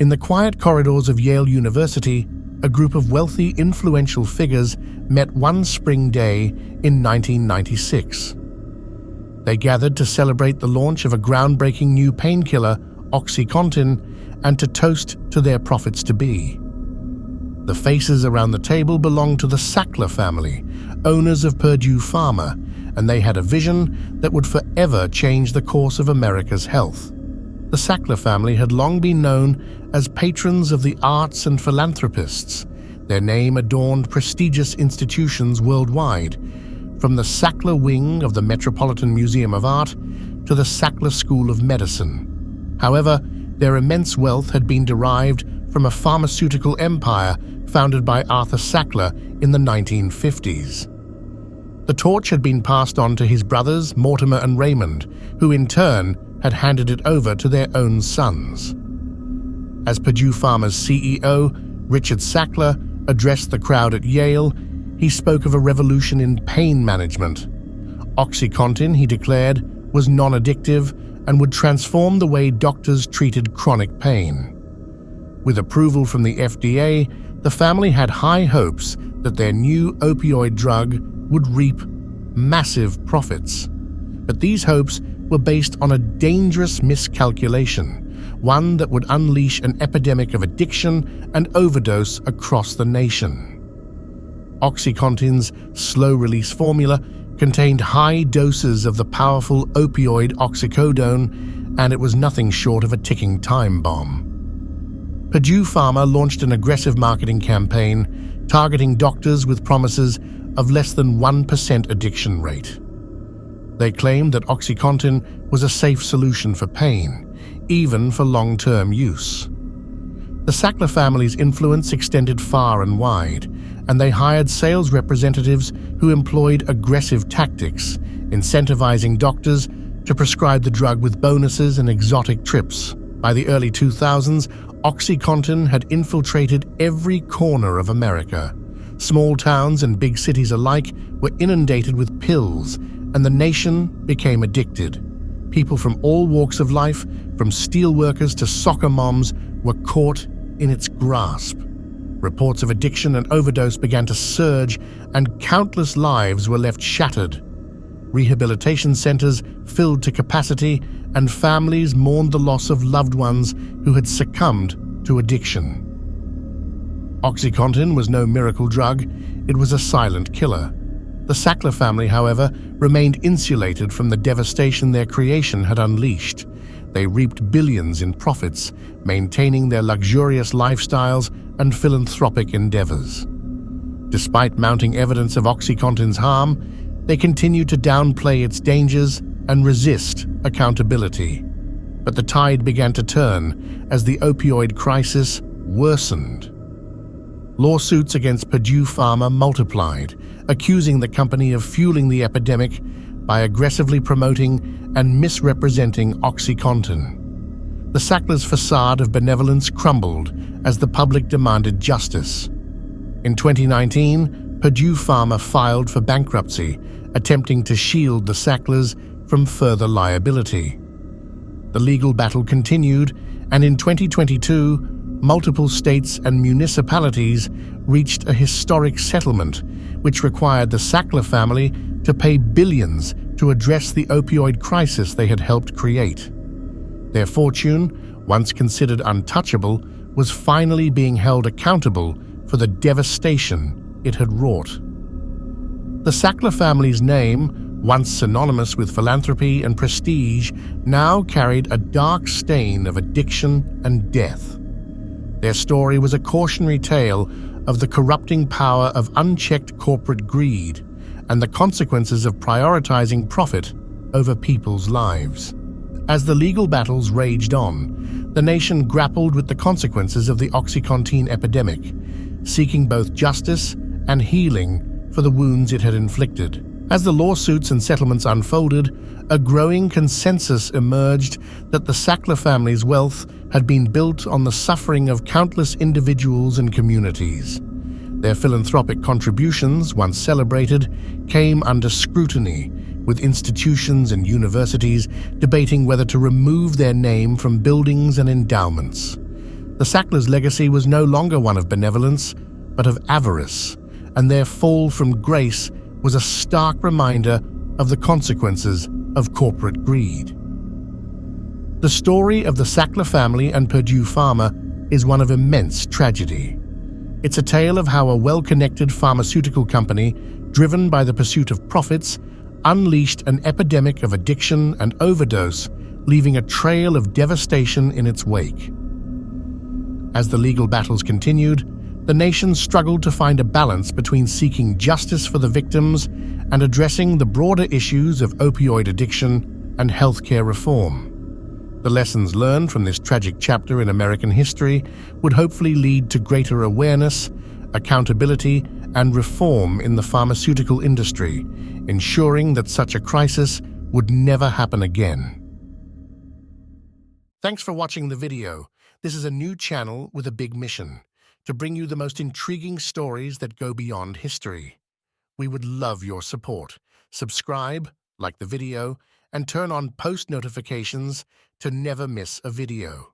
In the quiet corridors of Yale University, a group of wealthy, influential figures met one spring day in 1996. They gathered to celebrate the launch of a groundbreaking new painkiller, Oxycontin, and to toast to their profits-to-be. The faces around the table belonged to the Sackler family, owners of Purdue Pharma, and they had a vision that would forever change the course of America's health. The Sackler family had long been known as patrons of the arts and philanthropists. Their name adorned prestigious institutions worldwide, from the Sackler wing of the Metropolitan Museum of Art to the Sackler School of Medicine. However, their immense wealth had been derived from a pharmaceutical empire founded by Arthur Sackler in the 1950s. The torch had been passed on to his brothers, Mortimer and Raymond, who in turn had handed it over to their own sons. As Purdue Pharma's CEO, Richard Sackler, addressed the crowd at Yale, he spoke of a revolution in pain management. Oxycontin, he declared, was non-addictive and would transform the way doctors treated chronic pain. With approval from the FDA, the family had high hopes that their new opioid drug would reap massive profits. But these hopes were based on a dangerous miscalculation, one that would unleash an epidemic of addiction and overdose across the nation. Oxycontin's slow-release formula contained high doses of the powerful opioid oxycodone, and it was nothing short of a ticking time bomb. Purdue Pharma launched an aggressive marketing campaign targeting doctors with promises of less than 1% addiction rate. They claimed that Oxycontin was a safe solution for pain, even for long-term use. The Sackler family's influence extended far and wide, and they hired sales representatives who employed aggressive tactics, incentivizing doctors to prescribe the drug with bonuses and exotic trips. By the early 2000s, Oxycontin had infiltrated every corner of America. Small towns and big cities alike were inundated with pills, and the nation became addicted. People from all walks of life, from steelworkers to soccer moms, were caught in its grasp. Reports of addiction and overdose began to surge, and countless lives were left shattered. Rehabilitation centers filled to capacity, and families mourned the loss of loved ones who had succumbed to addiction. Oxycontin was no miracle drug, it was a silent killer. The Sackler family, however, remained insulated from the devastation their creation had unleashed. They reaped billions in profits, maintaining their luxurious lifestyles and philanthropic endeavors. Despite mounting evidence of Oxycontin's harm, they continued to downplay its dangers and resist accountability. But the tide began to turn as the opioid crisis worsened. Lawsuits against Purdue Pharma multiplied, accusing the company of fueling the epidemic by aggressively promoting and misrepresenting Oxycontin. The Sacklers' facade of benevolence crumbled as the public demanded justice. In 2019, Purdue Pharma filed for bankruptcy, attempting to shield the Sacklers from further liability. The legal battle continued, and in 2022, multiple states and municipalities reached a historic settlement, which required the Sackler family to pay billions to address the opioid crisis they had helped create. Their fortune, once considered untouchable, was finally being held accountable for the devastation it had wrought. The Sackler family's name, once synonymous with philanthropy and prestige, now carried a dark stain of addiction and death. Their story was a cautionary tale of the corrupting power of unchecked corporate greed and the consequences of prioritizing profit over people's lives. As the legal battles raged on, the nation grappled with the consequences of the Oxycontin epidemic, seeking both justice and healing for the wounds it had inflicted. As the lawsuits and settlements unfolded, a growing consensus emerged that the Sackler family's wealth had been built on the suffering of countless individuals and communities. Their philanthropic contributions, once celebrated, came under scrutiny, with institutions and universities debating whether to remove their name from buildings and endowments. The Sacklers' legacy was no longer one of benevolence, but of avarice, and their fall from grace was a stark reminder of the consequences of corporate greed. The story of the Sackler family and Purdue Pharma is one of immense tragedy. It's a tale of how a well-connected pharmaceutical company, driven by the pursuit of profits, unleashed an epidemic of addiction and overdose, leaving a trail of devastation in its wake. As the legal battles continued, the nation struggled to find a balance between seeking justice for the victims and addressing the broader issues of opioid addiction and healthcare reform. The lessons learned from this tragic chapter in American history would hopefully lead to greater awareness, accountability, and reform in the pharmaceutical industry, ensuring that such a crisis would never happen again. Thanks for watching the video. This is a new channel with a big mission: to bring you the most intriguing stories that go beyond history. We would love your support. Subscribe, like the video, and turn on post notifications to never miss a video.